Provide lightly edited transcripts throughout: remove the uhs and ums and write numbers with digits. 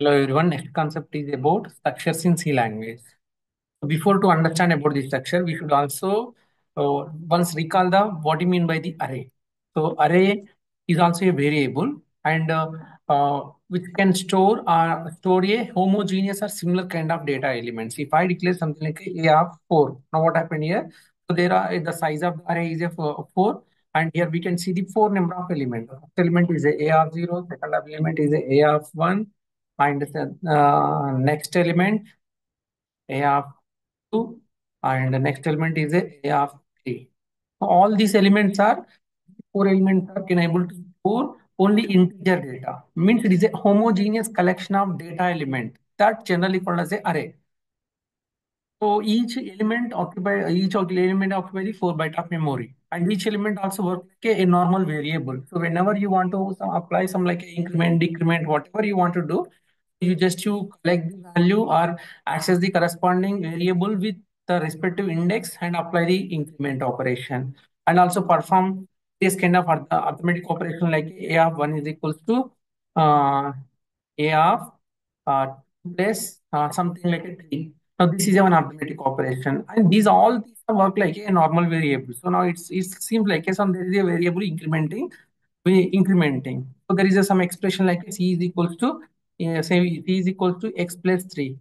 Hello everyone. Next concept is about structures in C language. Before to understand about the structure, we should also once recall the what you mean by the array. So array is also a variable and which can store a homogeneous or similar kind of data elements. If I declare something like a of 4, now what happened here? So there are the size of the array is a 4, and here we can see the 4 number of elements. First element is a of 0, second element is a of 1, and the next element a of 2, and the next element is a of 3. All these elements are four elements are can able to store only integer data. Means it is a homogeneous collection of data element that generally called as a array. So each element occupy the 4 byte of memory, and each element also works like a normal variable. So whenever you want to apply some like increment, decrement, whatever you want to do, you collect the value or access the corresponding variable with the respective index and apply the increment operation, and also perform this kind of arithmetic operation like a of 1 is equals to uh, a of uh, plus something like a 3. Now this is an arithmetic operation, and these are work like a normal variable. So now it seems like there is a variable incrementing. So there is some expression like c is equals to say c is equals to x plus 3.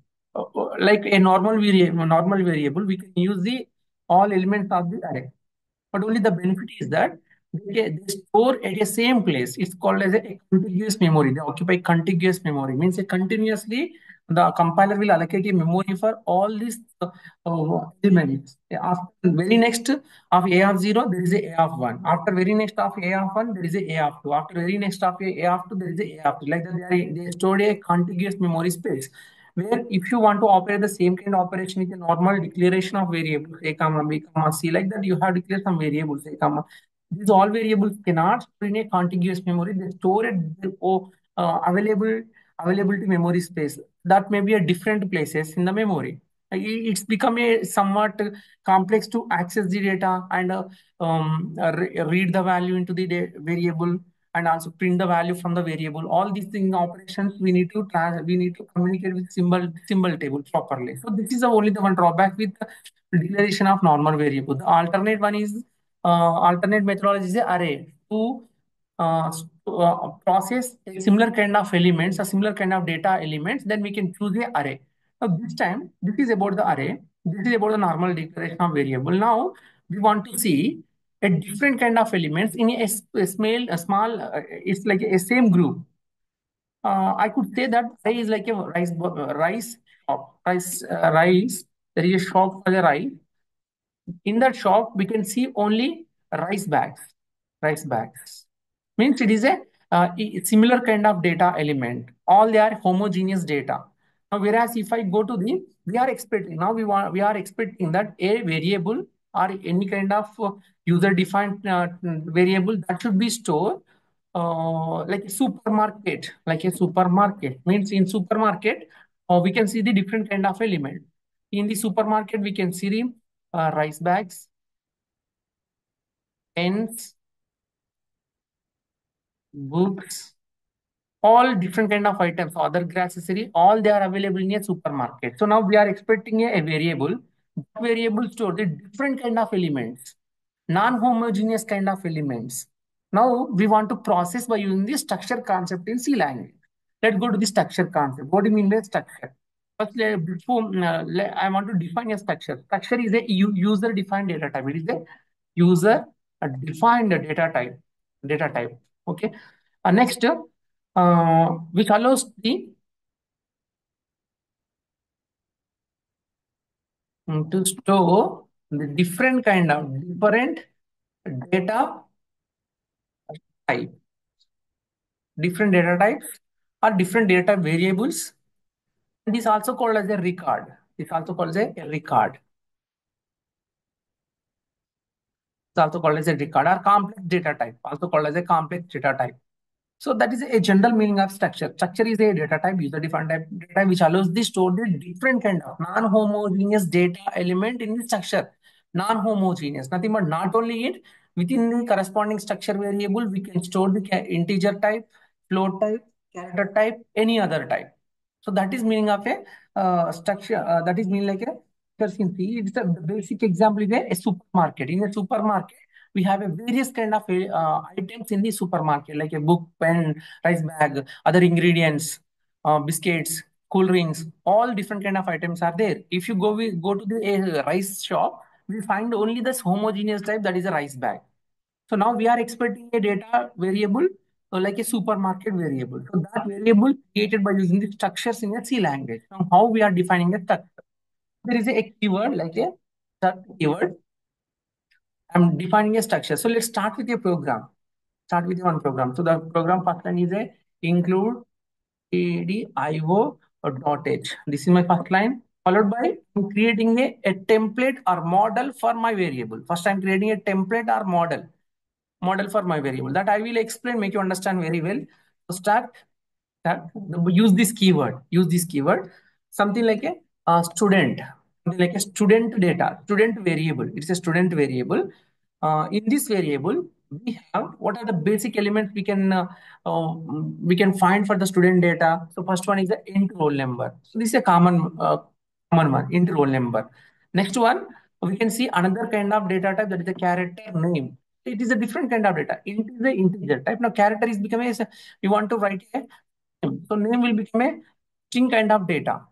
Like a normal variable, we can use the all elements of the array. But only the benefit is that they store at the same place. It's called as a contiguous memory. They occupy contiguous memory. Means continuously the compiler will allocate a memory for all these elements. After very next of a of 0, there is a of 1. After very next of a of 1, there is a of 2. After very next of a of 2, there is a of 3. Like that, they stored a contiguous memory space, where if you want to operate the same kind of operation with a normal declaration of variables, a comma, b comma, c, like that, you have to declare some variables, a comma. These all variables cannot store in a contiguous memory. They store at the availability memory space that may be at different places in the memory. It's become a somewhat complex to access the data and read the value into the variable, and also print the value from the variable. All these thing operations we need to communicate with symbol table properly. So this is only the one drawback with the declaration of normal variable. The alternate methodology is a array to process a similar kind of elements, a similar kind of data elements. Then we can choose a array. Now this time this is about the array. This is about the normal declaration of variable. Now we want to see a different kind of elements in a small it's like a same group. I could say that rice is like a rice shop. Rice. There is a shop for the rice. In that shop, we can see only rice bags. Rice bags means it is a similar kind of data element. All they are homogeneous data. Now, whereas if I go to the, we are expecting that a variable or any kind of user defined variable that should be stored like a supermarket means in supermarket we can see the different kind of element. In the supermarket we can see the rice bags, pens, books, all different kind of items, other accessory, all they are available in a supermarket. So now we are expecting a variable. That variable store the different kind of elements, non-homogeneous kind of elements. Now we want to process by using the structure concept in C language. Let's go to the structure concept. What do you mean by structure? First, I want to define a structure. Structure is a user-defined data type. It is a user-defined data type. Data type. Okay. Next, which allows the to store the different data type, different data types or different data variables. And this also called as a record. This also called as a record. It's also called as a record or complex data type. Also called as a complex data type. So that is a general meaning of structure. Structure is a data type, user-defined type data type, which allows the store the different kind of non-homogeneous data element in the structure. Non-homogeneous, nothing but not only it, within the corresponding structure variable, we can store the integer type, float type, character type, any other type. So that is meaning of a structure. That is meaning like a structure in C. It's a basic example is a supermarket. In a supermarket, we have a various kind of items in the supermarket, like a book, pen, rice bag, other ingredients, biscuits, cool drinks, all different kind of items are there. If you go to the rice shop, we find only this homogeneous type, that is a rice bag. So now we are expecting a data variable like a supermarket variable. So that variable created by using the structures in a C language. Now how we are defining a structure? There is a keyword like a struct keyword. I'm defining a structure. So let's start with a program. Start with one program. So the program first line is a include adio dot h. This is my first line. Followed by I'm creating a template or model for my variable. First I'm creating a template or model for my variable that I will explain, make you understand very well. So start use this keyword, something like a student, something like a student data, student variable. It's a student variable. In this variable, we have what are the basic elements we can find for the student data. So first one is the int roll number. So this is a common one, int roll number. Next one, we can see another kind of data type, that is the character name. It is a different kind of data. Int is the integer type. Now character is becoming a, you want to write a name. So name will become a string kind of data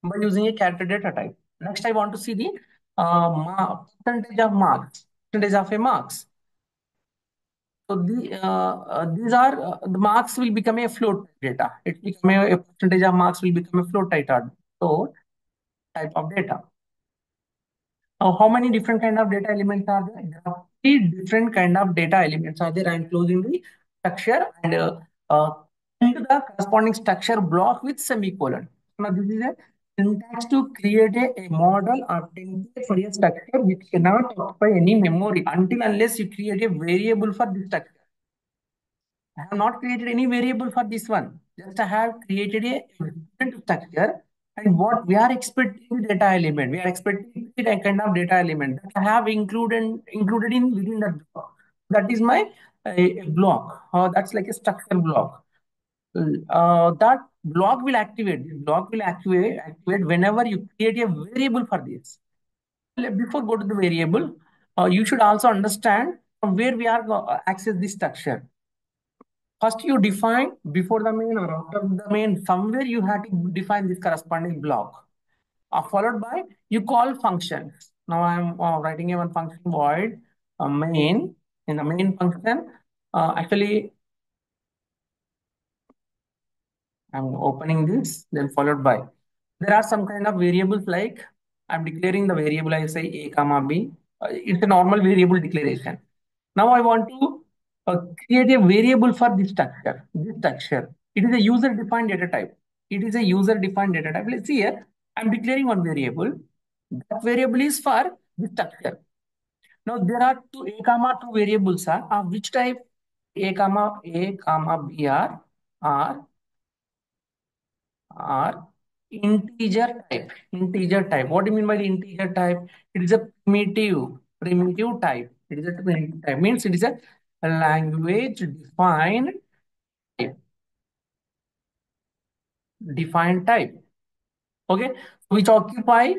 by using a character data type. Next, I want to see the percentage of marks, percentage of a marks. So these are the marks will become a float data. It become a percentage of marks will become a float data. So type of data. Now, how many different kind of data elements are there? There are three different kind of data elements are there. I am closing the structure and uh, into the corresponding structure block with semicolon. Now, this is a syntax to create a model or template for a structure which cannot occupy any memory until unless you create a variable for this structure. I have not created any variable for this one. Just I have created a different structure. And what we are expecting data element, we are expecting a kind of data element that I have included in within that block. That is my a block. That's like a structure block. That block will activate. This block will activate whenever you create a variable for this. Before go to the variable, you should also understand from where we are access this structure. First, you define before the main or after the main, somewhere you have to define this corresponding block. Followed by you call functions. Now I'm writing a one function void main. In the main function, actually I'm opening this, then followed by. There are some kind of variables like I'm declaring the variable, I say a comma b. It's a normal variable declaration. Now I want to create a variable for this structure. This structure. It is a user-defined data type. It is a user-defined data type. Let's see here. I'm declaring one variable. That variable is for this structure. Now there are two a comma two variables are of which type? A comma b are integer type. Integer type. What do you mean by the integer type? It is a primitive type. It is a primitive type. Means it is a language type. Defined type. Okay, which occupy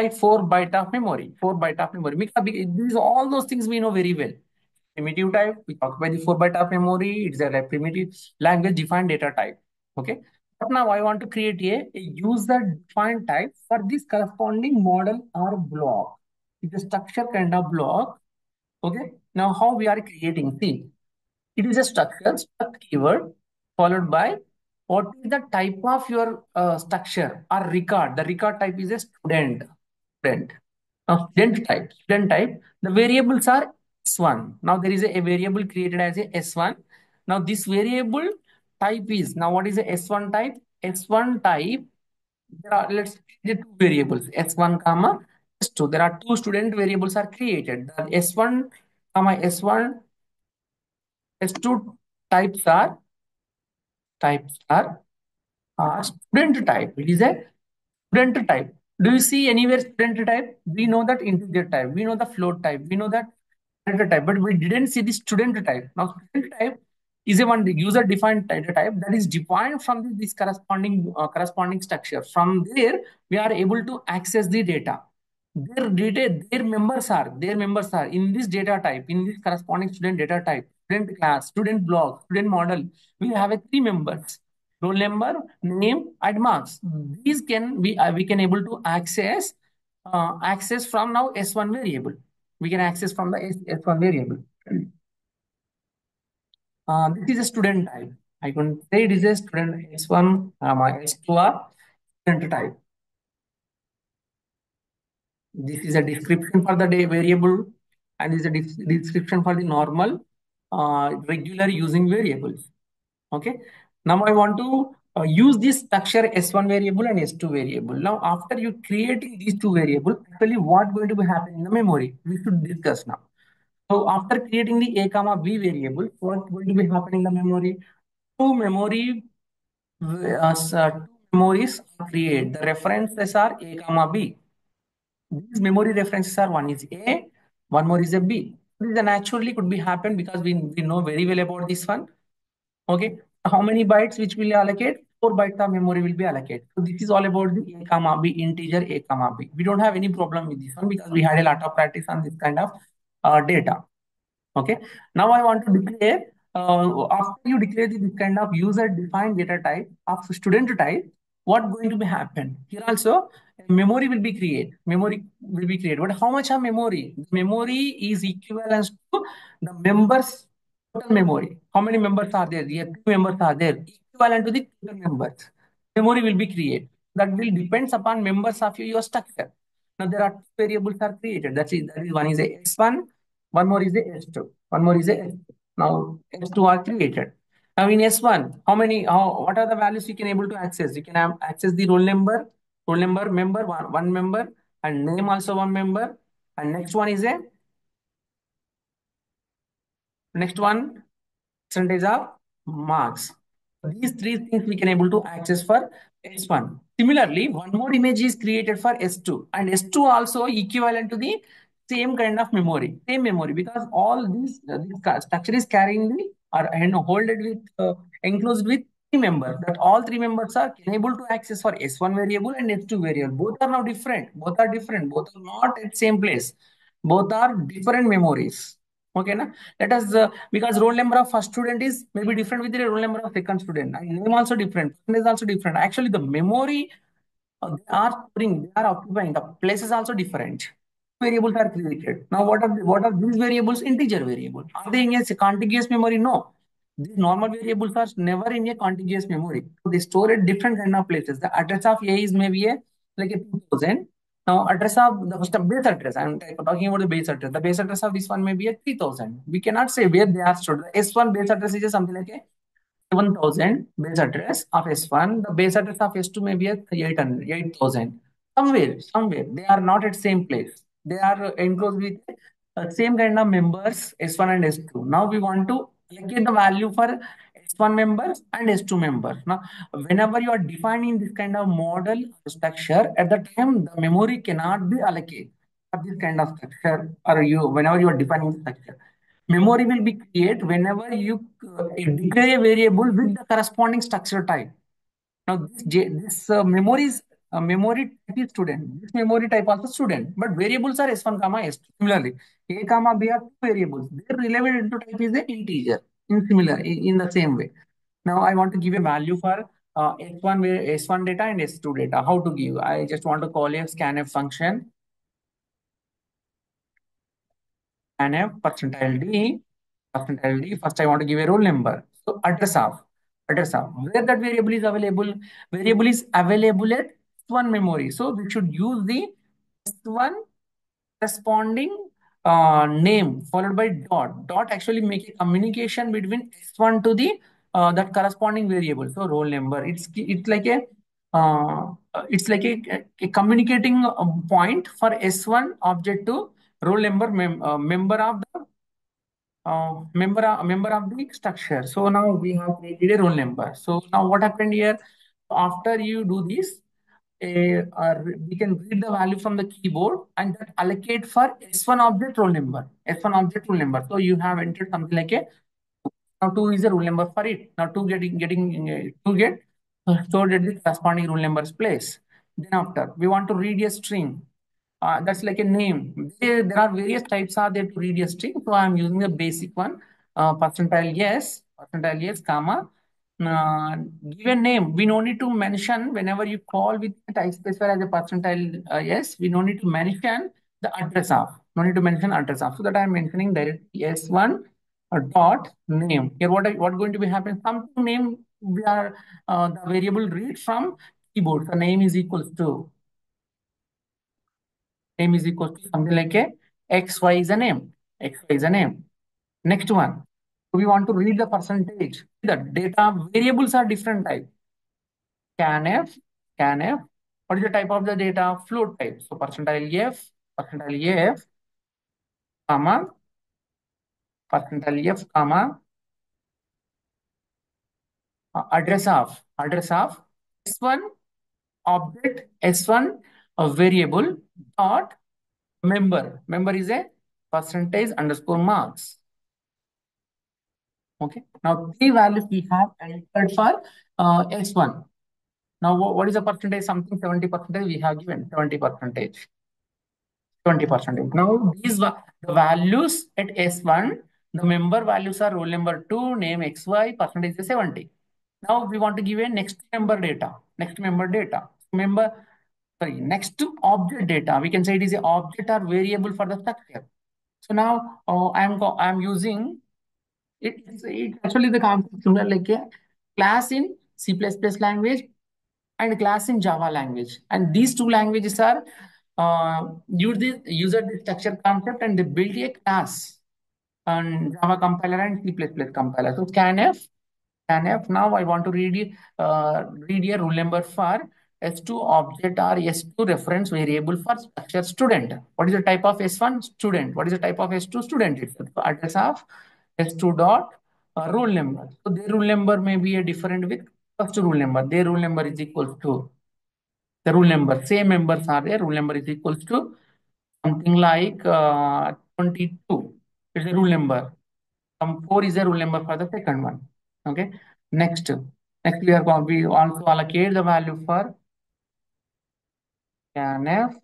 4 byte of memory. 4 byte of memory. These all those things we know very well. Primitive type, we talk about the 4 byte of memory. It's a like primitive language defined data type. Okay. But now I want to create a user defined type for this corresponding model or block. It's a structure kind of block. Okay. Now how we are creating? See, it is a struct keyword followed by what is the type of your structure or record. The record type is a student. Now, student type, the variables are S1. Now, there is a variable created as a S1. Now, this variable type is, now what is a S1 type? S1 type, there are, let's take the two variables, S1 comma S2. There are two student variables are created. The S1 comma S1, S2 types are, types are student type. It is a student type. Do you see anywhere student type? We know that integer type. We know the float type. We know that character type, but we didn't see the student type. Now, student type, is a one user defined data type that is defined from this corresponding structure. From there, we are able to access the data. Their members are in this data type, in this corresponding student data type, student class, student block, student model. We have a three members: roll number, name, and marks. These can we can able to access from now S1 variable. We can access from the S1 variable. This is a student type. I can say it is a student S1, my S2 are student type. This is a description for the day variable, and this is a description for the normal, regular using variables. Okay. Now I want to use this structure S1 variable and S2 variable. Now, after you creating these two variables, actually what going to be happening in the memory? We should discuss now. So after creating the a comma b variable, what going to be happening in the memory? Two memory two memories are created. The references are a comma b. These memory references are one is A, one more is a B. This naturally could be happen because we know very well about this one. Okay. How many bytes which will allocate? 4 bytes of memory will be allocated. So this is all about the A comma B integer A comma B. We don't have any problem with this one because we had a lot of practice on this kind of data. Okay. Now I want to declare, after you declare this kind of user defined data type of student type, what going to be happen? Here also, memory will be created. Memory will be created. But how much of memory? Memory is equivalent to the members total memory. How many members are there? Here, two members are there. Equivalent to the total members. Memory will be created. That will depends upon members of your structure. Now there are two variables are created. That is one is a S1, one more is a S2. One more is a S2. Now S2 are created. Now in S1, what are the values you can able to access? You can have access the roll number, member, one member, and name also one member. And next one, percentage of marks. These three things we can able to access for S1. Similarly, one more image is created for S2, and S2 also equivalent to the same kind of memory, same memory, because all these this structure is carrying the or and holded with enclosed with three members. That all three members are able to access for S1 variable and S2 variable. Both are now different. Both are different. Both are not at same place. Both are different memories. Okay, na? Let us because roll number of first student is maybe different with the roll number of second student. And name also different. Percentage is also different. Actually, the memory they are occupying. The places also different. Variables are created. Now, what are these variables? Integer variable. Are they in a contiguous memory? No. These normal variables are never in a contiguous memory. So they store at different kind of places. The address of A is maybe a like a 2000. Now, address of the first base address. I'm talking about the base address. The base address of this one may be a 3000. We cannot say where they are stored. The S1 base address is something like a 7,000 base address of S1. The base address of S2 may be at 8,000. Somewhere. They are not at same place. They are enclosed with same kind of members, S1 and S2. Now we want to allocate the value for S1 members and S2 members. Now, whenever you are defining this kind of model structure, at the time the memory cannot be allocated for this kind of structure, or whenever you are defining the structure. Memory will be created whenever you declare a variable with the corresponding structure type. Now, this memory is memory type is student. This memory type also student, but variables are S1 comma S2. Similarly, A comma B are two variables. Their relevant into type is the integer. In the same way. Now, I want to give a value for S1 data and S2 data. How to give? I just want to call a scanf function and a percentile D. First, I want to give a roll number. So address of where that variable is available. Variable is available at S1 memory. So we should use the S1 corresponding name followed by dot. Dot actually make a communication between S1 to the that corresponding variable. So roll number. Uh, it's like a communicating point for S1 object to roll number member of the member of the structure. So now we have created a roll number. So now what happened here? After you do this, we can read the value from the keyboard and that allocate for S1 object roll number. S1 object roll number. So you have entered something like a Now 2 is a rule number for it. Now 2 2 get stored at the corresponding rule number's place. Then after we want to read a string. That's like a name. There are various types are there to read a string. So I'm using the basic one. Percentile yes, comma. Uh, Give a name. We no need to mention whenever you call with the type specifier as a percentile yes. We no need to mention the address of. No need to mention address of. So that I'm mentioning directly s1 dot name. Here what going to be happening? Something name we are the variable read from keyboard. The name is equals to something like a xy is a name. Xy is a name. Next one. We want to read the percentage. The data variables are different type. Scanf, scanf. What is the type of the data? Float type. So percentile f, comma, percentile f, comma, address of s1 object s1 a variable dot member is a percentage underscore marks. Okay. Now three values we have entered for s1. Now what is the percentage? Something 70 percentage we have given 70 percentage. 20%. Now the values at S1, the member values are roll number 2, name XY, percentage is 70. Now we want to give a next member data. Member, sorry, next to object data. We can say it is a object or variable for the structure. So now I'm using it actually the concept similar like a class in C++ language and class in Java language. And these two languages are user the structure concept and they build a class on Java compiler and C++ compiler. So scanf. Now I want to read a rule number for S2 object or S2 reference variable for structure student. What is the type of S1 student? What is the type of S2 student? It's the address of S2 dot rule number. So their rule number may be a different with first rule number. Their rule number is equal to the rule number. Same members are there. Rule number is equals to something like 22. It's a rule number. 4 is a rule number for the second one. Okay. Next, we also allocate the value for scanf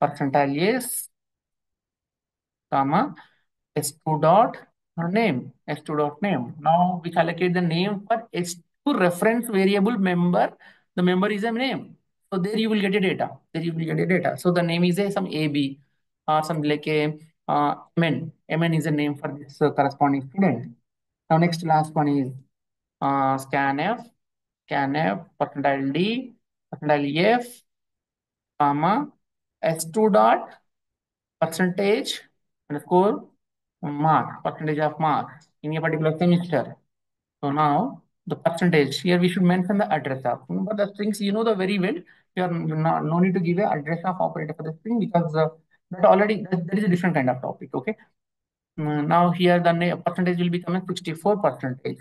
percentile yes, comma s2 dot name. S2 dot name. Now we allocate the name for S2 reference variable member. The member is a name. So there you will get a data. So the name is a some AB or something like a MN. MN is a name for this corresponding student. Now next last one is scanf, percentile D, percentile F, comma S2 dot percentage underscore percentage of marks in a particular semester. So now the percentage here we should mention the address of. But the strings you know the very well. You are not, no need to give a address of operator for the string because that is a different kind of topic. Okay. Now here the percentage will become a 64 percentage.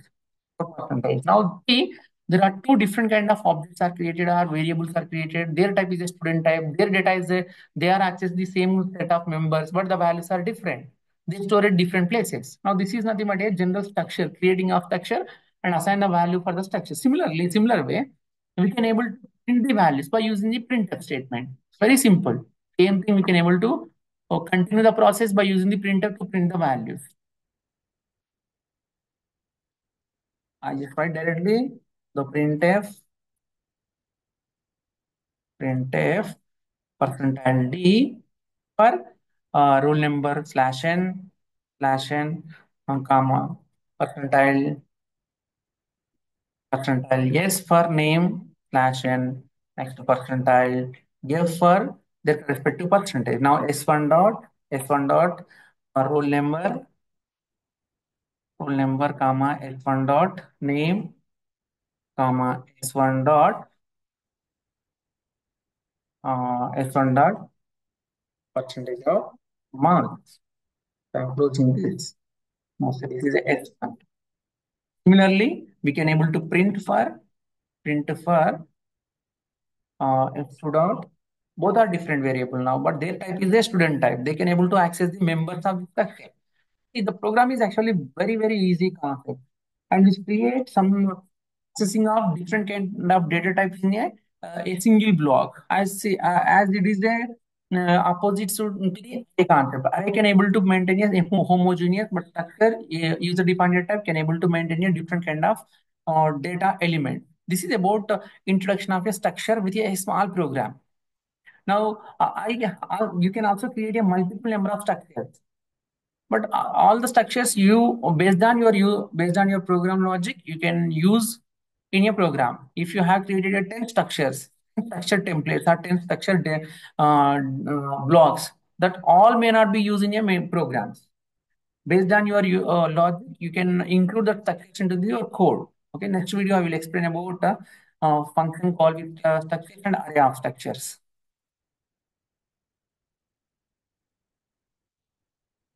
Now see, there are two different kind of objects are created or variables are created. Their type is a student type. Their data is they are access the same set of members, but the values are different. They store at different places. Now this is nothing but a general structure, creating a structure and assign the value for the structure. Similar way, we can able to print the values by using the printf statement. It's very simple. Same thing we can able to continue the process by using the printf to print the values. I just write directly the printf percentile D for roll number /n comma percentile yes for name /n next percentile give for their respective percentage. Now s1 dot roll number comma s1 dot name comma s1 dot s1 dot percentage of marks. So I'm closing this. Now, so this is a S1. Similarly, we can able to print for student. Both are different variable now, but their type is a student type. They can able to access the members of the structure. The program is actually very easy concept, and this creates some processing of different kind of data types in a single block. As it is a opposite to the array concept. Array can able to maintain a homogeneous, but structure user defined data type can able to maintain a different kind of data element. This is about introduction of a structure with a small program. Now, you can also create a multiple number of structures, but all the structures based on your program logic you can use in your program. If you have created a 10 structures, 10 structure templates or 10 structure blocks, that all may not be used in your main programs. Based on your logic, you can include that structure into your code. Okay, next video I will explain about function call with structures and array of structures.